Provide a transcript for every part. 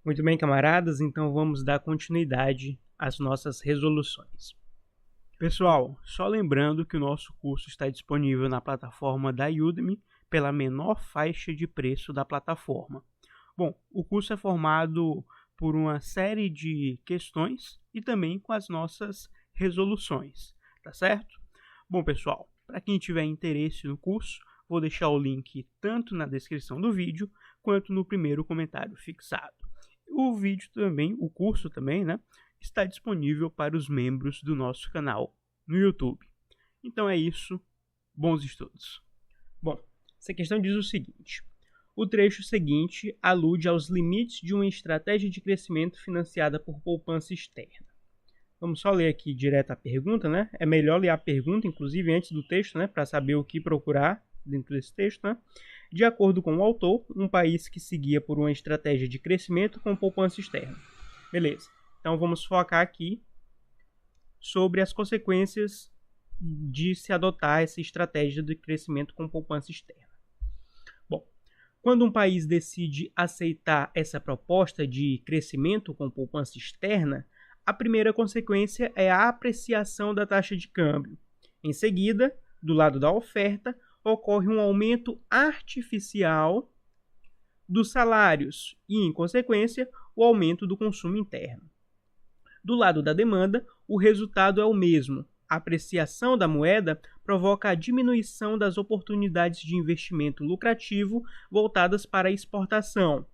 Muito bem, camaradas, então vamos dar continuidade às nossas resoluções. Pessoal, só lembrando que o nosso curso está disponível na plataforma da Udemy pela menor faixa de preço da plataforma. Bom, o curso é formado por uma série de questões e também com as nossas resoluções, tá certo? Bom, pessoal, para quem tiver interesse no curso, vou deixar o link tanto na descrição do vídeo quanto no primeiro comentário fixado. O vídeo também, o curso também, né, está disponível para os membros do nosso canal no YouTube. Então é isso, bons estudos. Bom, essa questão diz o seguinte: o trecho seguinte alude aos limites de uma estratégia de crescimento financiada por poupança externa. Vamos só ler aqui direto a pergunta, né? É melhor ler a pergunta, inclusive, antes do texto, né, para saber o que procurar dentro desse texto, né? De acordo com o autor, um país que seguia por uma estratégia de crescimento com poupança externa. Beleza. Então vamos focar aqui sobre as consequências de se adotar essa estratégia de crescimento com poupança externa. Bom, quando um país decide aceitar essa proposta de crescimento com poupança externa, a primeira consequência é a apreciação da taxa de câmbio. Em seguida, do lado da oferta, ocorre um aumento artificial dos salários e, em consequência, o aumento do consumo interno. Do lado da demanda, o resultado é o mesmo. A apreciação da moeda provoca a diminuição das oportunidades de investimento lucrativo voltadas para a exportação.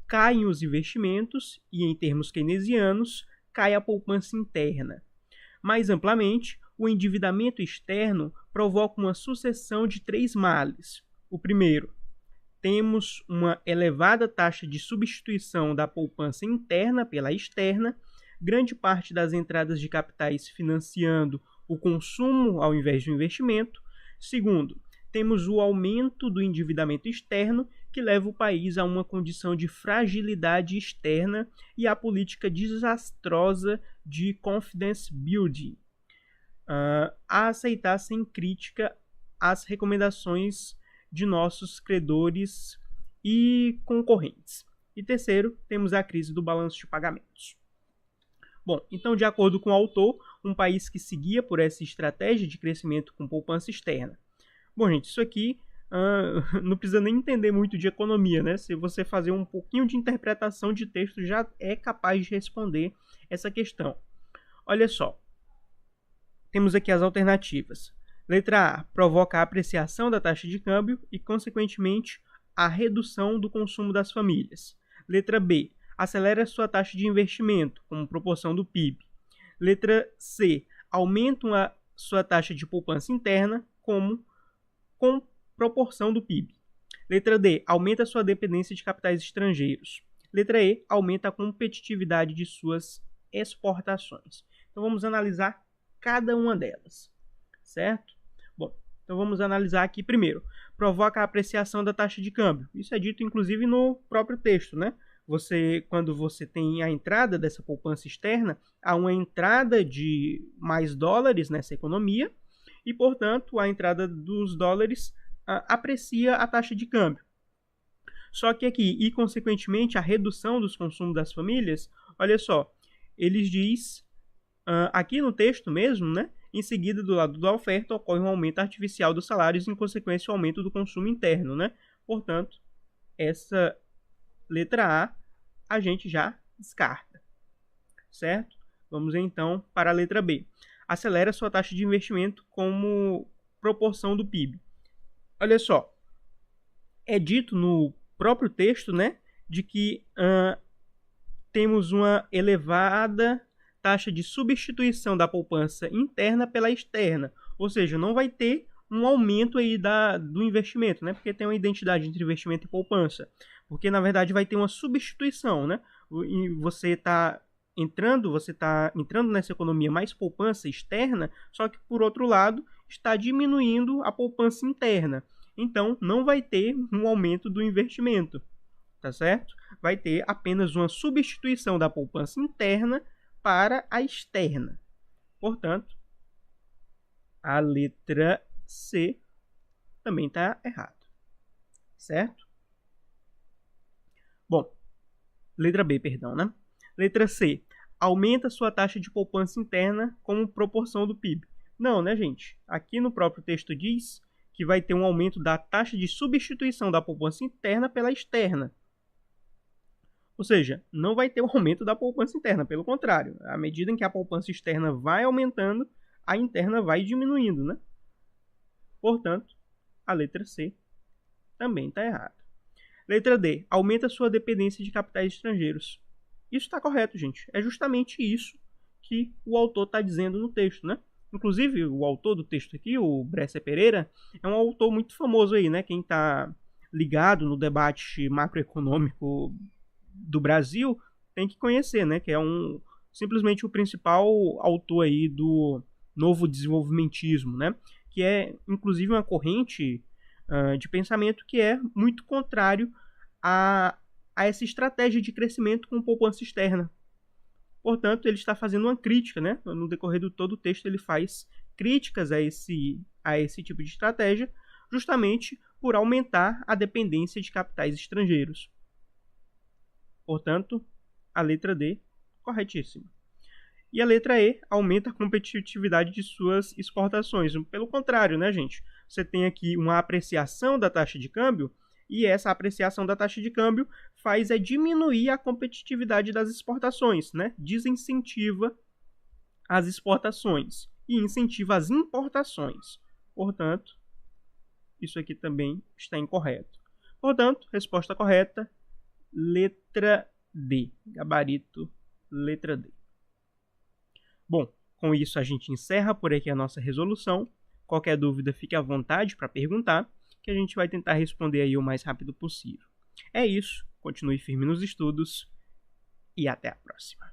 Caem os investimentos e, em termos keynesianos, cai a poupança interna. Mais amplamente, o endividamento externo provoca uma sucessão de 3 males. O primeiro, temos uma elevada taxa de substituição da poupança interna pela externa, grande parte das entradas de capitais financiando o consumo ao invés do investimento. Segundo, temos o aumento do endividamento externo, que leva o país a uma condição de fragilidade externa e a política desastrosa de confidence building, a aceitar sem crítica as recomendações de nossos credores e concorrentes. E terceiro, temos a crise do balanço de pagamentos. Bom, então, de acordo com o autor, um país que seguia por essa estratégia de crescimento com poupança externa. Bom, gente, isso aqui não precisa nem entender muito de economia, né? Se você fazer um pouquinho de interpretação de texto, já é capaz de responder essa questão. Olha só, temos aqui as alternativas. Letra A, provoca a apreciação da taxa de câmbio e, consequentemente, a redução do consumo das famílias. Letra B, acelera sua taxa de investimento, como proporção do PIB. Letra C, aumenta a sua taxa de poupança interna, com proporção do PIB. Letra D, aumenta sua dependência de capitais estrangeiros. Letra E, aumenta a competitividade de suas exportações. Então vamos analisar cada uma delas, certo? Bom, então vamos analisar aqui primeiro. Provoca a apreciação da taxa de câmbio. Isso é dito inclusive no próprio texto, né? Quando você tem a entrada dessa poupança externa, há uma entrada de mais dólares nessa economia e, portanto, a entrada dos dólares aprecia a taxa de câmbio. Só que aqui, e consequentemente, a redução dos consumos das famílias, olha só, eles diz aqui no texto mesmo, né? Em seguida, do lado da oferta, ocorre um aumento artificial dos salários e, em consequência, o aumento do consumo interno, né? Portanto, essa letra a gente já descarta, certo? Vamos então para a letra B. Acelera sua taxa de investimento como proporção do PIB. Olha só, é dito no próprio texto, né, de que temos uma elevada taxa de substituição da poupança interna pela externa, ou seja, não vai ter um aumento aí do investimento, né? Porque tem uma identidade entre investimento e poupança. Porque, na verdade, vai ter uma substituição, né? E você está entrando nessa economia mais poupança externa, só que, por outro lado, está diminuindo a poupança interna. Então, não vai ter um aumento do investimento, tá certo? Vai ter apenas uma substituição da poupança interna para a externa. Portanto, a letra C também está errado, certo? Bom, Letra B, perdão, né? Letra C, aumenta sua taxa de poupança interna como proporção do PIB. Não, né, gente? Aqui no próprio texto diz que vai ter um aumento da taxa de substituição da poupança interna pela externa. Ou seja, não vai ter um aumento da poupança interna, pelo contrário. À medida em que a poupança externa vai aumentando, a interna vai diminuindo, né? Portanto, a letra C também está errada. Letra D, aumenta sua dependência de capitais estrangeiros. Isso está correto, gente. É justamente isso que o autor está dizendo no texto, né? Inclusive, o autor do texto aqui, o Bresser Pereira, é um autor muito famoso aí, né? Quem está ligado no debate macroeconômico do Brasil tem que conhecer, né? Que é simplesmente o principal autor aí do novo desenvolvimentismo, né? Que é, inclusive, uma corrente de pensamento que é muito contrário a essa estratégia de crescimento com poupança externa. Portanto, ele está fazendo uma crítica, né? No decorrer do todo o texto, ele faz críticas a esse tipo de estratégia, justamente por aumentar a dependência de capitais estrangeiros. Portanto, a letra D, corretíssima. E a letra E, aumenta a competitividade de suas exportações. Pelo contrário, né, gente? Você tem aqui uma apreciação da taxa de câmbio, e essa apreciação da taxa de câmbio faz diminuir a competitividade das exportações, né? Desincentiva as exportações e incentiva as importações. Portanto, isso aqui também está incorreto. Portanto, resposta correta, letra D. Gabarito, letra D. Bom, com isso a gente encerra por aqui a nossa resolução. Qualquer dúvida, fique à vontade para perguntar, que a gente vai tentar responder aí o mais rápido possível. É isso, continue firme nos estudos e até a próxima.